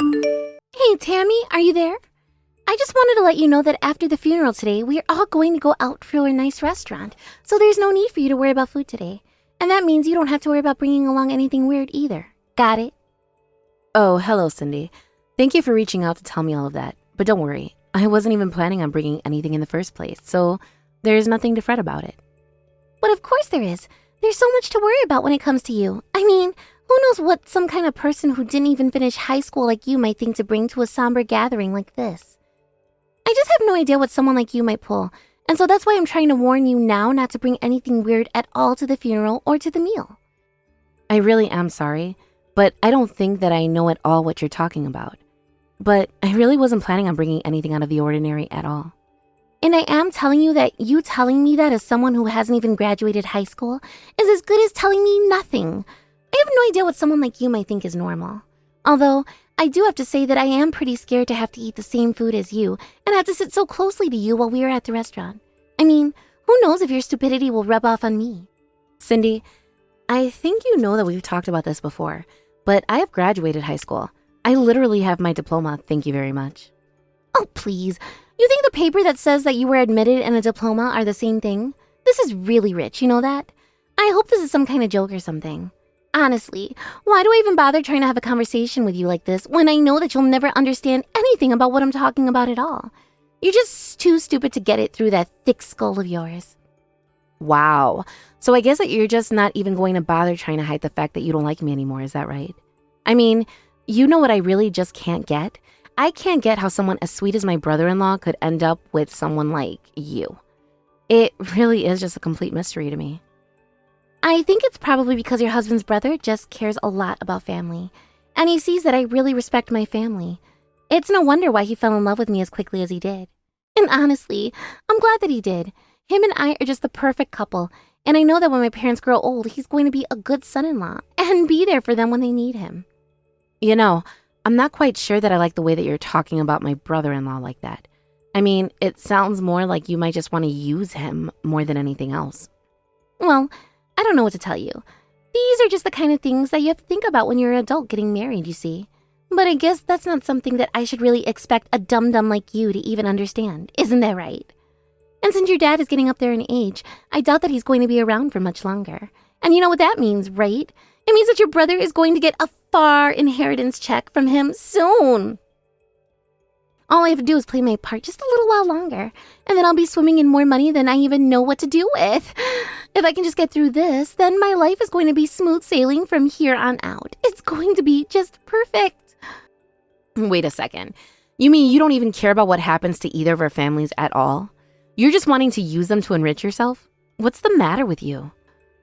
Hey, Tammy, are you there? I just wanted to let you know that after the funeral today, we are all going to go out for a nice restaurant, so there's no need for you to worry about food today. And that means you don't have to worry about bringing along anything weird either. Got it? Oh, hello, Cindy. Thank you for reaching out to tell me all of that. But don't worry, I wasn't even planning on bringing anything in the first place, so there's nothing to fret about it. But of course there is. There's so much to worry about when it comes to you. I mean, who knows what some kind of person who didn't even finish high school like you might think to bring to a somber gathering like this. I just have no idea what someone like you might pull, and so that's why I'm trying to warn you now not to bring anything weird at all to the funeral or to the meal. I really am sorry, but I don't think that I know at all what you're talking about. But I really wasn't planning on bringing anything out of the ordinary at all. And I am telling you that you telling me that as someone who hasn't even graduated high school is as good as telling me nothing. I have no idea what someone like you might think is normal. Although, I do have to say that I am pretty scared to have to eat the same food as you and have to sit so closely to you while we are at the restaurant. I mean, who knows if your stupidity will rub off on me? Cindy, I think you know that we've talked about this before, but I have graduated high school. I literally have my diploma, thank you very much. Oh, please. You think the paper that says that you were admitted and a diploma are the same thing? This is really rich, you know that? I hope this is some kind of joke or something. Honestly, why do I even bother trying to have a conversation with you like this when I know that you'll never understand anything about what I'm talking about at all? You're just too stupid to get it through that thick skull of yours. Wow. So I guess that you're just not even going to bother trying to hide the fact that you don't like me anymore, is that right? I mean, you know what I really just can't get? I can't get how someone as sweet as my brother-in-law could end up with someone like you. It really is just a complete mystery to me. I think it's probably because your husband's brother just cares a lot about family, and he sees that I really respect my family. It's no wonder why he fell in love with me as quickly as he did. And honestly, I'm glad that he did. Him and I are just the perfect couple, and I know that when my parents grow old, he's going to be a good son-in-law and be there for them when they need him. You know, I'm not quite sure that I like the way that you're talking about my brother-in-law like that. I mean, it sounds more like you might just want to use him more than anything else. Well, I don't know what to tell you. These are just the kind of things that you have to think about when you're an adult getting married, you see. But I guess that's not something that I should really expect a dum-dum like you to even understand, isn't that right? And since your dad is getting up there in age, I doubt that he's going to be around for much longer. And you know what that means, right? It means that your brother is going to get a far inheritance check from him soon. All I have to do is play my part just a little while longer, and then I'll be swimming in more money than I even know what to do with. If I can just get through this, then my life is going to be smooth sailing from here on out. It's going to be just perfect. Wait a second. You mean you don't even care about what happens to either of our families at all? You're just wanting to use them to enrich yourself? What's the matter with you?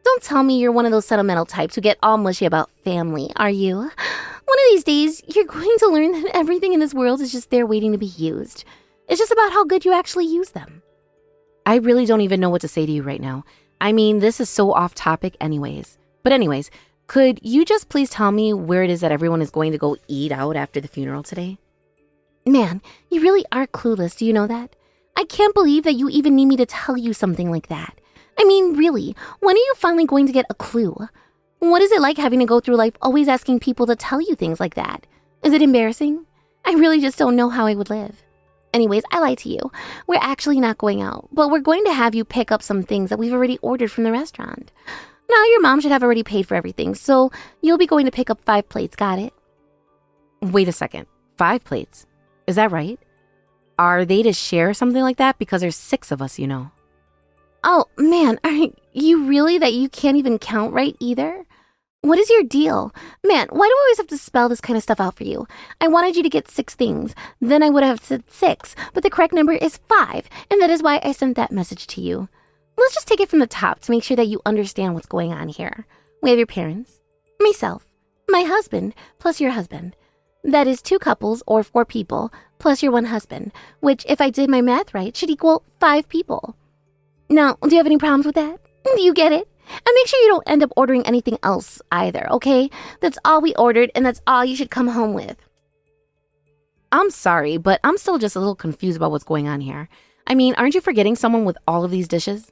Don't tell me you're one of those sentimental types who get all mushy about family, are you? One of these days, you're going to learn that everything in this world is just there waiting to be used. It's just about how good you actually use them. I really don't even know what to say to you right now. I mean, this is so off topic anyways. But anyways, could you just please tell me where it is that everyone is going to go eat out after the funeral today? Man, you really are clueless, do you know that? I can't believe that you even need me to tell you something like that. I mean, really, when are you finally going to get a clue? What is it like having to go through life always asking people to tell you things like that? Is it embarrassing? I really just don't know how I would live. Anyways, I lied to you. We're actually not going out, but we're going to have you pick up some things that we've already ordered from the restaurant. Now your mom should have already paid for everything, so you'll be going to pick up 5 plates, got it? Wait a second. 5 plates? Is that right? Are they to share something like that? Because there's 6 of us, you know. Oh, man, are you really that you can't even count right either? What is your deal? Man, why do I always have to spell this kind of stuff out for you? I wanted you to get 6 things. Then I would have said 6, but the correct number is 5, and that is why I sent that message to you. Let's just take it from the top to make sure that you understand what's going on here. We have your parents, myself, my husband, plus your husband. That is 2 couples or 4 people, plus your 1 husband, which, if I did my math right, should equal 5 people. Now, do you have any problems with that? Do you get it? And make sure you don't end up ordering anything else either, okay? That's all we ordered, and that's all you should come home with. I'm sorry, but I'm still just a little confused about what's going on here. I mean, aren't you forgetting someone with all of these dishes?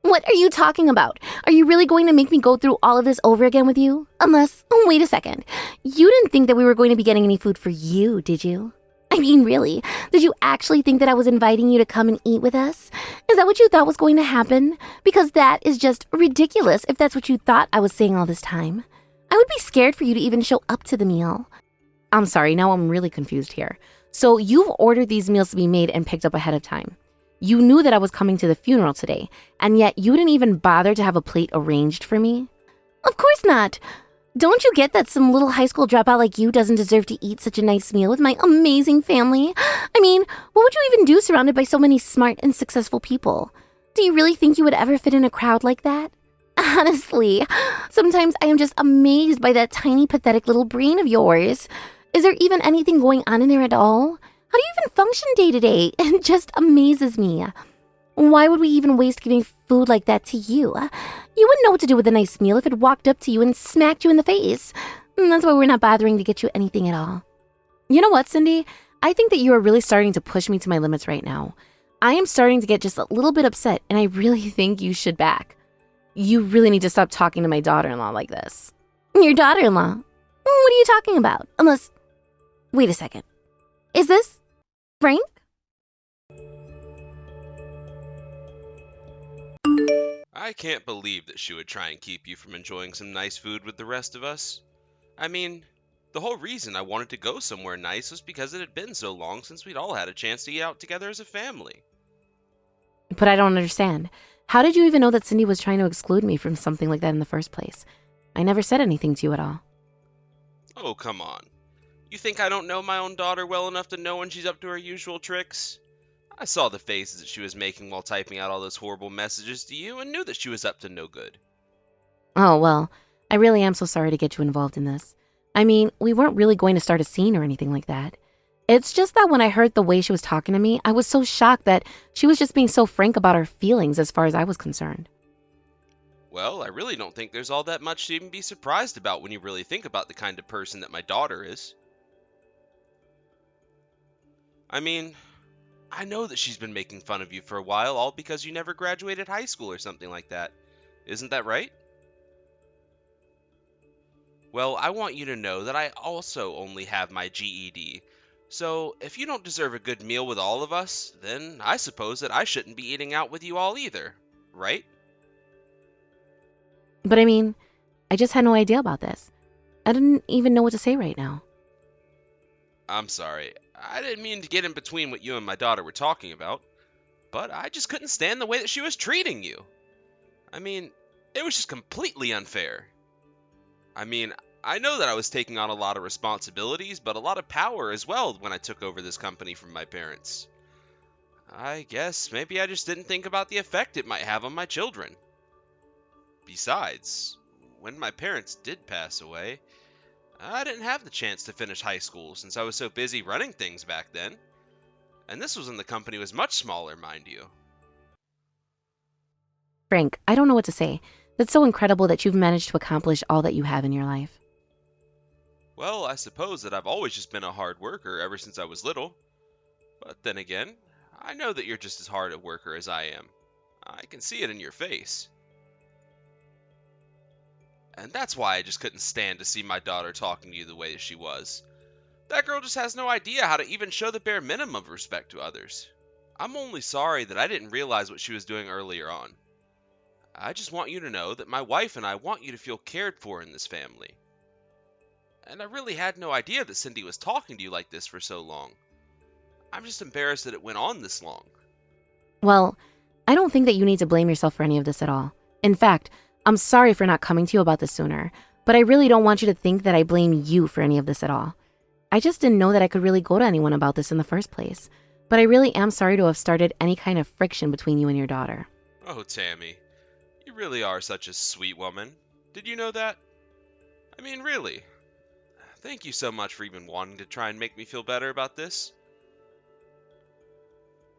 What are you talking about? Are you really going to make me go through all of this over again with you? Unless, wait a second. You didn't think that we were going to be getting any food for you, did you? I mean, really? Did you actually think that I was inviting you to come and eat with us? Is that what you thought was going to happen? Because that is just ridiculous if that's what you thought I was saying all this time. I would be scared for you to even show up to the meal. I'm sorry, now I'm really confused here. So you've ordered these meals to be made and picked up ahead of time. You knew that I was coming to the funeral today, and yet you didn't even bother to have a plate arranged for me? Of course not. Don't you get that some little high school dropout like you doesn't deserve to eat such a nice meal with my amazing family? I mean, what would you even do surrounded by so many smart and successful people? Do you really think you would ever fit in a crowd like that? Honestly, sometimes I am just amazed by that tiny, pathetic little brain of yours. Is there even anything going on in there at all? How do you even function day to day? It just amazes me. Why would we even waste giving food like that to you? You wouldn't know what to do with a nice meal if it walked up to you and smacked you in the face. That's why we're not bothering to get you anything at all. You know what, Cindy? I think that you are really starting to push me to my limits right now. I am starting to get just a little bit upset, and I really think you should back. You really need to stop talking to my daughter-in-law like this. Your daughter-in-law? What are you talking about? Unless... Wait a second. Is this... Frank? I can't believe that she would try and keep you from enjoying some nice food with the rest of us. I mean, the whole reason I wanted to go somewhere nice was because it had been so long since we'd all had a chance to eat out together as a family. But I don't understand. How did you even know that Cindy was trying to exclude me from something like that in the first place? I never said anything to you at all. Oh, come on. You think I don't know my own daughter well enough to know when she's up to her usual tricks? I saw the faces that she was making while typing out all those horrible messages to you and knew that she was up to no good. Oh, well, I really am so sorry to get you involved in this. I mean, we weren't really going to start a scene or anything like that. It's just that when I heard the way she was talking to me, I was so shocked that she was just being so frank about her feelings as far as I was concerned. Well, I really don't think there's all that much to even be surprised about when you really think about the kind of person that my daughter is. I mean, I know that she's been making fun of you for a while, all because you never graduated high school or something like that. Isn't that right? Well, I want you to know that I also only have my GED. So, if you don't deserve a good meal with all of us, then I suppose that I shouldn't be eating out with you all either, right? But I mean, I just had no idea about this. I didn't even know what to say right now. I'm sorry. I didn't mean to get in between what you and my daughter were talking about, but I just couldn't stand the way that she was treating you. I mean, it was just completely unfair. I mean, I know that I was taking on a lot of responsibilities, but a lot of power as well when I took over this company from my parents. I guess maybe I just didn't think about the effect it might have on my children. Besides, when my parents did pass away, I didn't have the chance to finish high school since I was so busy running things back then. And this was when the company was much smaller, mind you. Frank, I don't know what to say. That's so incredible that you've managed to accomplish all that you have in your life. Well, I suppose that I've always just been a hard worker ever since I was little. But then again, I know that you're just as hard a worker as I am. I can see it in your face. And that's why I just couldn't stand to see my daughter talking to you the way she was. That girl just has no idea how to even show the bare minimum of respect to others. I'm only sorry that I didn't realize what she was doing earlier on. I just want you to know that my wife and I want you to feel cared for in this family. And I really had no idea that Cindy was talking to you like this for so long. I'm just embarrassed that it went on this long. Well, I don't think that you need to blame yourself for any of this at all. In fact, I'm sorry for not coming to you about this sooner, but I really don't want you to think that I blame you for any of this at all. I just didn't know that I could really go to anyone about this in the first place, but I really am sorry to have started any kind of friction between you and your daughter. Oh, Tammy, you really are such a sweet woman. Did you know that? I mean, really. Thank you so much for even wanting to try and make me feel better about this.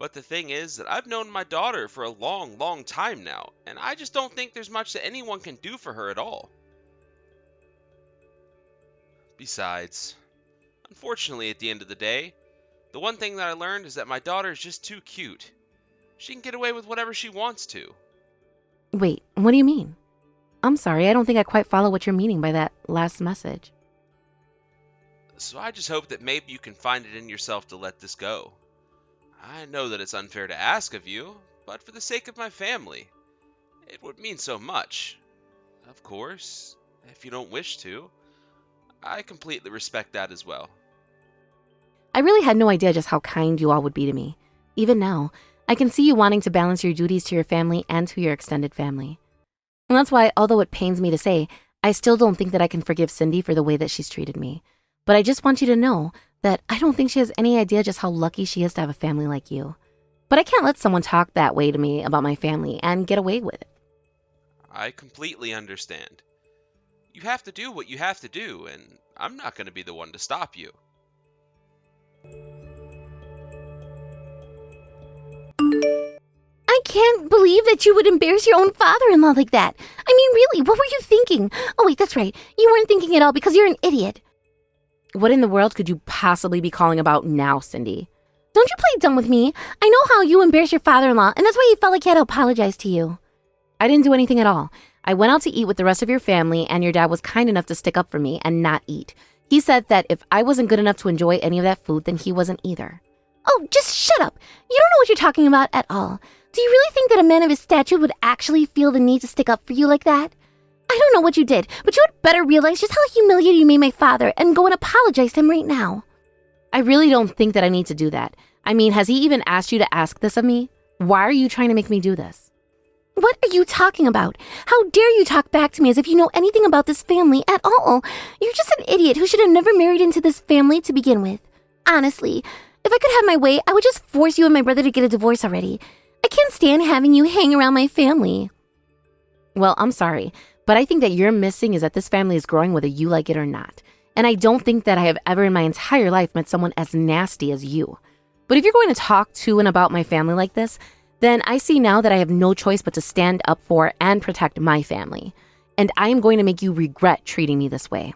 But the thing is that I've known my daughter for a long, long time now, and I just don't think there's much that anyone can do for her at all. Besides, unfortunately at the end of the day, the one thing that I learned is that my daughter is just too cute. She can get away with whatever she wants to. Wait, what do you mean? I'm sorry, I don't think I quite follow what you're meaning by that last message. So I just hope that maybe you can find it in yourself to let this go. I know that it's unfair to ask of you, but for the sake of my family, it would mean so much. Of course, if you don't wish to, I completely respect that as well. I really had no idea just how kind you all would be to me. Even now, I can see you wanting to balance your duties to your family and to your extended family. And that's why, although it pains me to say, I still don't think that I can forgive Cindy for the way that she's treated me. But I just want you to know that I don't think she has any idea just how lucky she is to have a family like you. But I can't let someone talk that way to me about my family and get away with it. I completely understand. You have to do what you have to do, and I'm not going to be the one to stop you. I can't believe that you would embarrass your own father-in-law like that. I mean, really, what were you thinking? Oh, wait, that's right. You weren't thinking at all because you're an idiot. What in the world could you possibly be calling about now, Cindy? Don't you play dumb with me. I know how you embarrassed your father-in-law, and that's why he felt like he had to apologize to you. I didn't do anything at all. I went out to eat with the rest of your family, and your dad was kind enough to stick up for me and not eat. He said that if I wasn't good enough to enjoy any of that food, then he wasn't either. Oh, just shut up. You don't know what you're talking about at all. Do you really think that a man of his stature would actually feel the need to stick up for you like that? I don't know what you did, but you had better realize just how humiliated you made my father and go and apologize to him right now. I really don't think that I need to do that. I mean, has he even asked you to ask this of me? Why are you trying to make me do this? What are you talking about? How dare you talk back to me as if you know anything about this family at all? You're just an idiot who should have never married into this family to begin with. Honestly, if I could have my way, I would just force you and my brother to get a divorce already. I can't stand having you hang around my family. Well, I'm sorry, but I think that you're missing is that this family is growing whether you like it or not. And I don't think that I have ever in my entire life met someone as nasty as you. But if you're going to talk to and about my family like this, then I see now that I have no choice but to stand up for and protect my family. And I am going to make you regret treating me this way.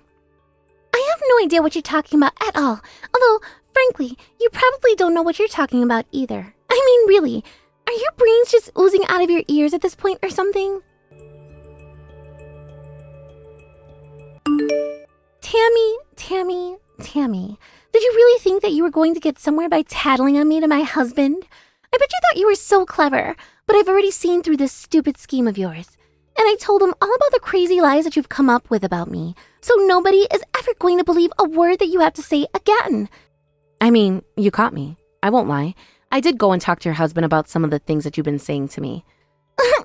I have no idea what you're talking about at all. Although, frankly, you probably don't know what you're talking about either. I mean, really, are your brains just oozing out of your ears at this point or something? Tammy, did you really think that you were going to get somewhere by tattling on me to my husband? I bet you thought you were so clever, but I've already seen through this stupid scheme of yours. And I told him all about the crazy lies that you've come up with about me, so nobody is ever going to believe a word that you have to say again. I mean, you caught me. I won't lie. I did go and talk to your husband about some of the things that you've been saying to me. I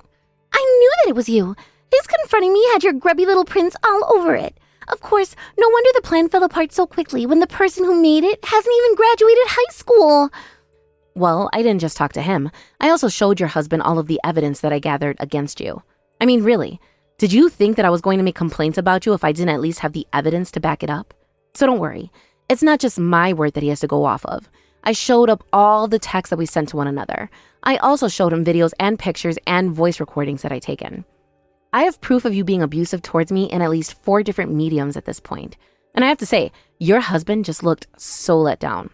knew that it was you. His confronting me had your grubby little prints all over it. Of course, no wonder the plan fell apart so quickly when the person who made it hasn't even graduated high school. Well, I didn't just talk to him. I also showed your husband all of the evidence that I gathered against you. I mean, really, did you think that I was going to make complaints about you if I didn't at least have the evidence to back it up? So don't worry. It's not just my word that he has to go off of. I showed up all the texts that we sent to one another. I also showed him videos and pictures and voice recordings that I taken. I have proof of you being abusive towards me in at least 4 different mediums at this point. And I have to say, your husband just looked so let down.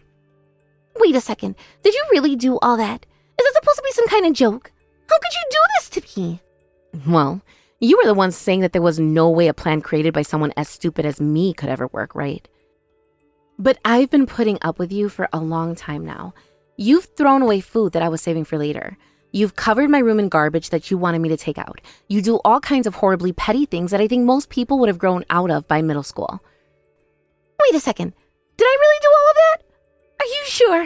Wait a second. Did you really do all that? Is it supposed to be some kind of joke? How could you do this to me? Well, you were the one saying that there was no way a plan created by someone as stupid as me could ever work, right? But I've been putting up with you for a long time now. You've thrown away food that I was saving for later. You've covered my room in garbage that you wanted me to take out. You do all kinds of horribly petty things that I think most people would have grown out of by middle school. Wait a second. Did I really do all of that? Are you sure?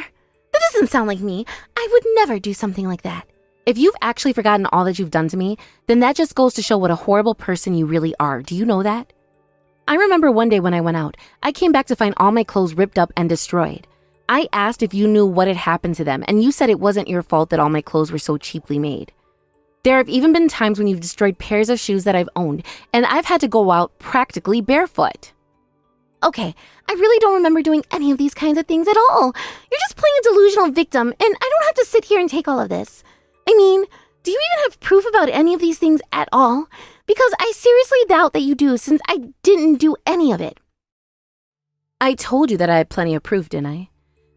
That doesn't sound like me. I would never do something like that. If you've actually forgotten all that you've done to me, then that just goes to show what a horrible person you really are. Do you know that? I remember one day when I went out, I came back to find all my clothes ripped up and destroyed. I asked if you knew what had happened to them, and you said it wasn't your fault that all my clothes were so cheaply made. There have even been times when you've destroyed pairs of shoes that I've owned, and I've had to go out practically barefoot. Okay, I really don't remember doing any of these kinds of things at all. You're just playing a delusional victim, and I don't have to sit here and take all of this. I mean, do you even have proof about any of these things at all? Because I seriously doubt that you do, since I didn't do any of it. I told you that I had plenty of proof, didn't I?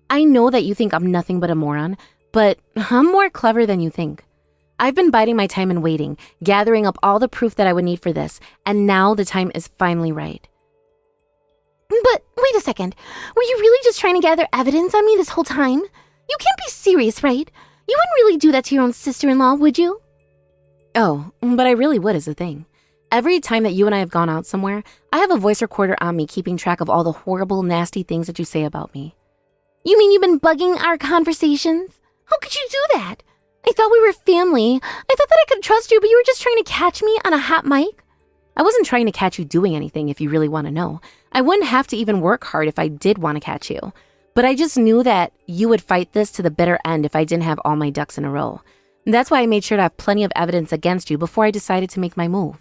I know that you think I'm nothing but a moron, but I'm more clever than you think. I've been biding my time and waiting, gathering up all the proof that I would need for this, and now the time is finally right. But wait a second. Were you really just trying to gather evidence on me this whole time? You can't be serious, right? You wouldn't really do that to your own sister-in-law, would you? Oh, but I really would is the thing. Every time that you and I have gone out somewhere, I have a voice recorder on me keeping track of all the horrible, nasty things that you say about me. You mean you've been bugging our conversations? How could you do that? I thought we were family. I thought that I could trust you, but you were just trying to catch me on a hot mic? I wasn't trying to catch you doing anything, if you really want to know. I wouldn't have to even work hard if I did want to catch you. But I just knew that you would fight this to the bitter end if I didn't have all my ducks in a row. That's why I made sure to have plenty of evidence against you before I decided to make my move.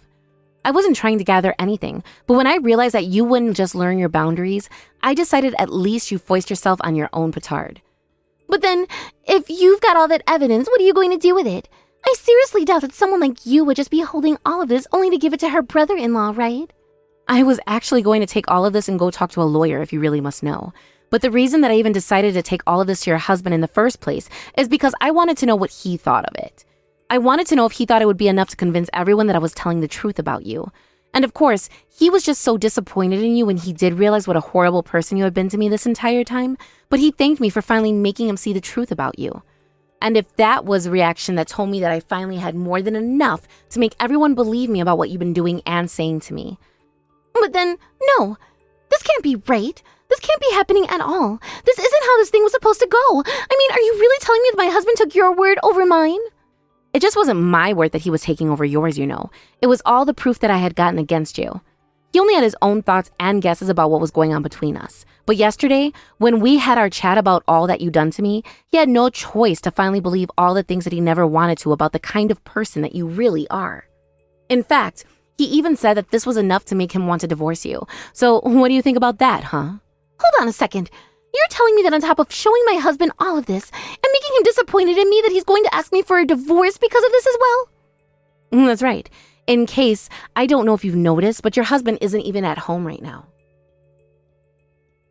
I wasn't trying to gather anything, but when I realized that you wouldn't just learn your boundaries, I decided at least you foist yourself on your own petard. But then, if you've got all that evidence, what are you going to do with it? I seriously doubt that someone like you would just be holding all of this only to give it to her brother-in-law, right? I was actually going to take all of this and go talk to a lawyer, if you really must know. But the reason that I even decided to take all of this to your husband in the first place is because I wanted to know what he thought of it. I wanted to know if he thought it would be enough to convince everyone that I was telling the truth about you. And of course, he was just so disappointed in you when he did realize what a horrible person you had been to me this entire time, but he thanked me for finally making him see the truth about you. And if that was a reaction that told me that I finally had more than enough to make everyone believe me about what you've been doing and saying to me. But then, no, this can't be right. This can't be happening at all. This isn't how this thing was supposed to go. I mean, are you really telling me that my husband took your word over mine? It just wasn't my word that he was taking over yours, you know. It was all the proof that I had gotten against you. He only had his own thoughts and guesses about what was going on between us. But yesterday, when we had our chat about all that you'd done to me, he had no choice to finally believe all the things that he never wanted to about the kind of person that you really are. In fact, he even said that this was enough to make him want to divorce you. So what do you think about that, huh? Hold on a second. You're telling me that on top of showing my husband all of this and making him disappointed in me that he's going to ask me for a divorce because of this as well? That's right. In case, I don't know if you've noticed, but your husband isn't even at home right now.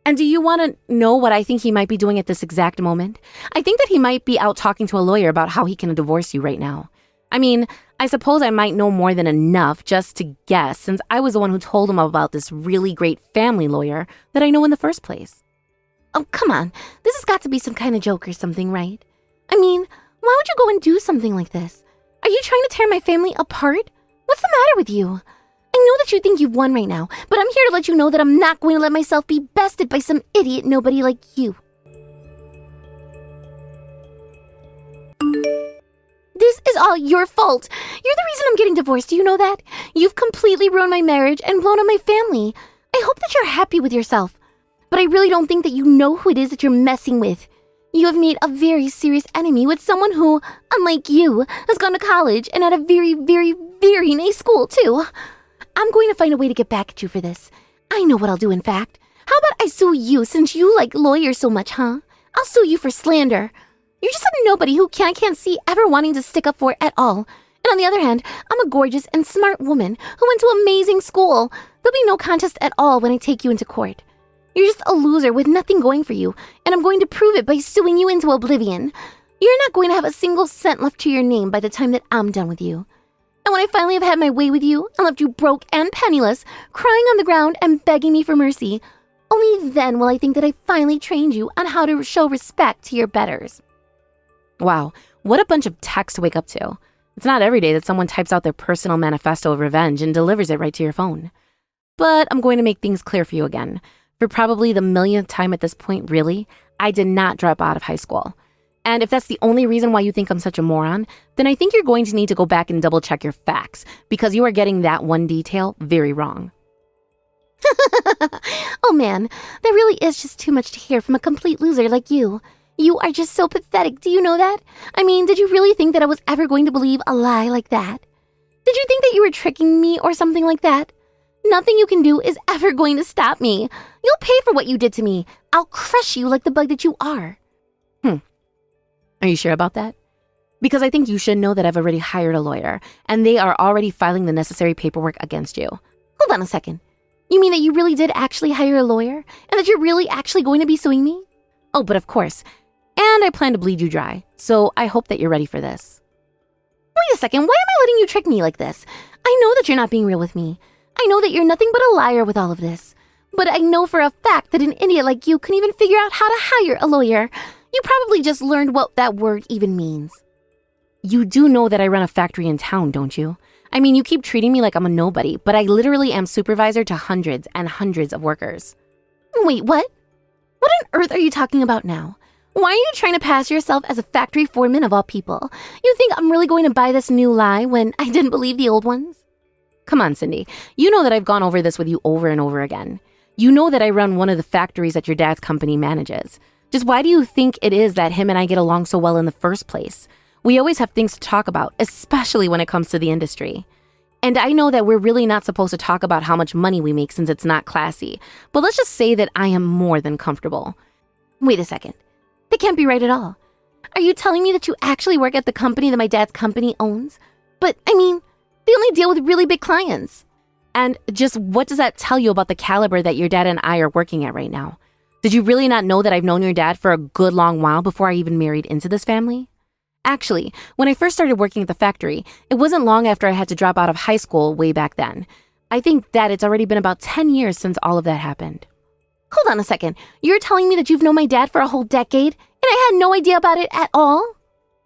And do you want to know what I think he might be doing at this exact moment? I think that he might be out talking to a lawyer about how he can divorce you right now. I mean, I suppose I might know more than enough just to guess, since I was the one who told him about this really great family lawyer that I know in the first place. Oh, come on. This has got to be some kind of joke or something, right? I mean, why would you go and do something like this? Are you trying to tear my family apart? What's the matter with you? I know that you think you've won right now, but I'm here to let you know that I'm not going to let myself be bested by some idiot nobody like you. This is all your fault. You're the reason I'm getting divorced, do you know that? You've completely ruined my marriage and blown up my family. I hope that you're happy with yourself. But I really don't think that you know who it is that you're messing with. You have made a very serious enemy with someone who, unlike you, has gone to college and at a very, very, very nice school, too. I'm going to find a way to get back at you for this. I know what I'll do, in fact. How about I sue you since you like lawyers so much, huh? I'll sue you for slander. You're just a nobody who I can't see ever wanting to stick up for at all. And on the other hand, I'm a gorgeous and smart woman who went to amazing school. There'll be no contest at all when I take you into court. You're just a loser with nothing going for you, and I'm going to prove it by suing you into oblivion. You're not going to have a single cent left to your name by the time that I'm done with you. And when I finally have had my way with you and left you broke and penniless, crying on the ground and begging me for mercy, only then will I think that I finally trained you on how to show respect to your betters. Wow, what a bunch of text to wake up to. It's not every day that someone types out their personal manifesto of revenge and delivers it right to your phone. But I'm going to make things clear for you again. For probably the millionth time at this point, really, I did not drop out of high school. And if that's the only reason why you think I'm such a moron, then I think you're going to need to go back and double check your facts, because you are getting that one detail very wrong. Oh man, that really is just too much to hear from a complete loser like you. You are just so pathetic, do you know that? I mean, did you really think that I was ever going to believe a lie like that? Did you think that you were tricking me or something like that? Nothing you can do is ever going to stop me. You'll pay for what you did to me. I'll crush you like the bug that you are. Are you sure about that? Because I think you should know that I've already hired a lawyer, and they are already filing the necessary paperwork against you. Hold on a second. You mean that you really did actually hire a lawyer? And that you're really actually going to be suing me? Oh, but of course. And I plan to bleed you dry, so I hope that you're ready for this. Wait a second, why am I letting you trick me like this? I know that you're not being real with me. I know that you're nothing but a liar with all of this. But I know for a fact that an idiot like you couldn't even figure out how to hire a lawyer. You probably just learned what that word even means. You do know that I run a factory in town, don't you? I mean, you keep treating me like I'm a nobody, but I literally am supervisor to hundreds and hundreds of workers. Wait, what? What on earth are you talking about now? Why are you trying to pass yourself as a factory foreman of all people? You think I'm really going to buy this new lie when I didn't believe the old ones? Come on, Cindy. You know that I've gone over this with you over and over again. You know that I run one of the factories that your dad's company manages. Just why do you think it is that him and I get along so well in the first place? We always have things to talk about, especially when it comes to the industry. And I know that we're really not supposed to talk about how much money we make since it's not classy, but let's just say that I am more than comfortable. Wait a second. That can't be right at all. Are you telling me that you actually work at the company that my dad's company owns? But, I mean, they only deal with really big clients. And just what does that tell you about the caliber that your dad and I are working at right now? Did you really not know that I've known your dad for a good long while before I even married into this family? Actually, when I first started working at the factory, it wasn't long after I had to drop out of high school way back then. I think that it's already been about 10 years since all of that happened. Hold on a second. You're telling me that you've known my dad for a whole decade, and I had no idea about it at all?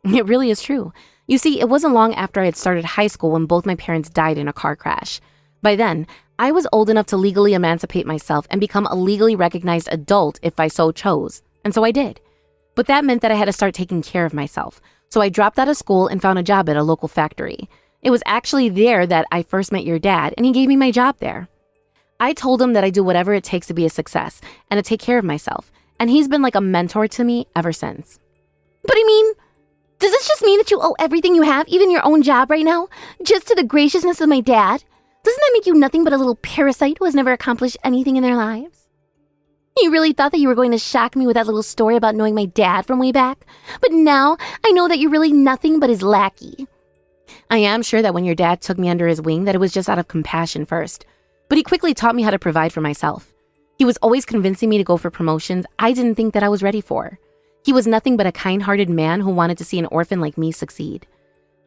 It really is true. You see, it wasn't long after I had started high school when both my parents died in a car crash. By then, I was old enough to legally emancipate myself and become a legally recognized adult if I so chose. And so I did. But that meant that I had to start taking care of myself. So I dropped out of school and found a job at a local factory. It was actually there that I first met your dad, and he gave me my job there. I told him that I do whatever it takes to be a success and to take care of myself. And he's been like a mentor to me ever since. But I mean, does this just mean that you owe everything you have, even your own job right now, just to the graciousness of my dad? Doesn't that make you nothing but a little parasite who has never accomplished anything in their lives? You really thought that you were going to shock me with that little story about knowing my dad from way back? But now I know that you're really nothing but his lackey. I am sure that when your dad took me under his wing that it was just out of compassion first. But he quickly taught me how to provide for myself. He was always convincing me to go for promotions I didn't think that I was ready for. He was nothing but a kind-hearted man who wanted to see an orphan like me succeed.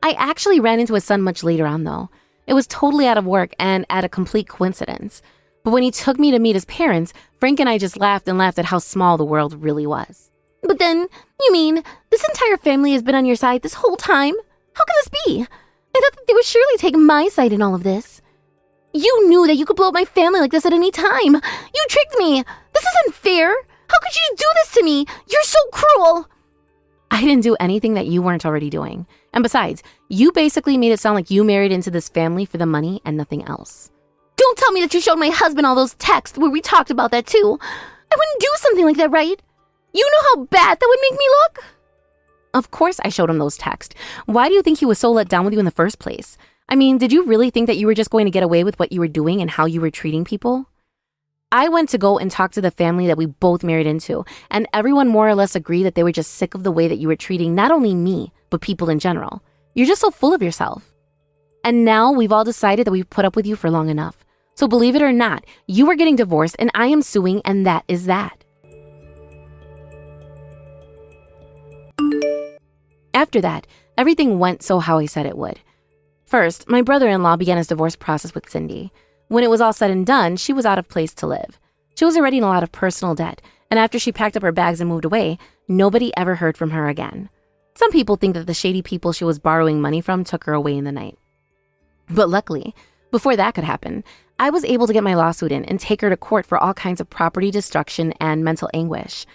I actually ran into his son much later on, though. It was totally out of work and at a complete coincidence. But when he took me to meet his parents, Frank and I just laughed and laughed at how small the world really was. But then, you mean, this entire family has been on your side this whole time? How can this be? I thought that they would surely take my side in all of this. You knew that you could blow up my family like this at any time. You tricked me. This isn't fair. How could you do this to me? You're so cruel. I didn't do anything that you weren't already doing. And besides, you basically made it sound like you married into this family for the money and nothing else. Don't tell me that you showed my husband all those texts where we talked about that too. I wouldn't do something like that, right? You know how bad that would make me look? Of course I showed him those texts. Why do you think he was so let down with you in the first place? I mean, did you really think that you were just going to get away with what you were doing and how you were treating people? I went to go and talk to the family that we both married into, and everyone more or less agreed that they were just sick of the way that you were treating not only me, but people in general. You're just so full of yourself. And now we've all decided that we've put up with you for long enough. So believe it or not, you are getting divorced and I am suing, and that is that. After that, everything went so how I said it would. First, my brother-in-law began his divorce process with Cindy. When it was all said and done, she was out of place to live. She was already in a lot of personal debt, and after she packed up her bags and moved away, nobody ever heard from her again. Some people think that the shady people she was borrowing money from took her away in the night. But luckily, before that could happen, I was able to get my lawsuit in and take her to court for all kinds of property destruction and mental anguish.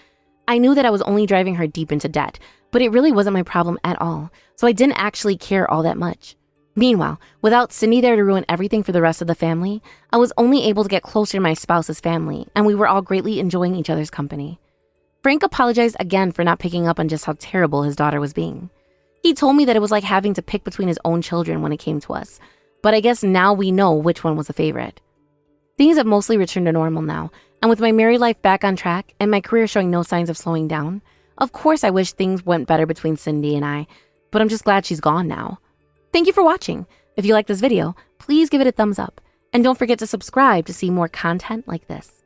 I knew that I was only driving her deep into debt, but it really wasn't my problem at all, so I didn't actually care all that much. Meanwhile, without Cindy there to ruin everything for the rest of the family, I was only able to get closer to my spouse's family, and we were all greatly enjoying each other's company. Frank apologized again for not picking up on just how terrible his daughter was being. He told me that it was like having to pick between his own children when it came to us, but I guess now we know which one was a favorite. Things have mostly returned to normal now, and with my married life back on track and my career showing no signs of slowing down, of course I wish things went better between Cindy and I, but I'm just glad she's gone now. Thank you for watching. If you like this video, please give it a thumbs up, and don't forget to subscribe to see more content like this.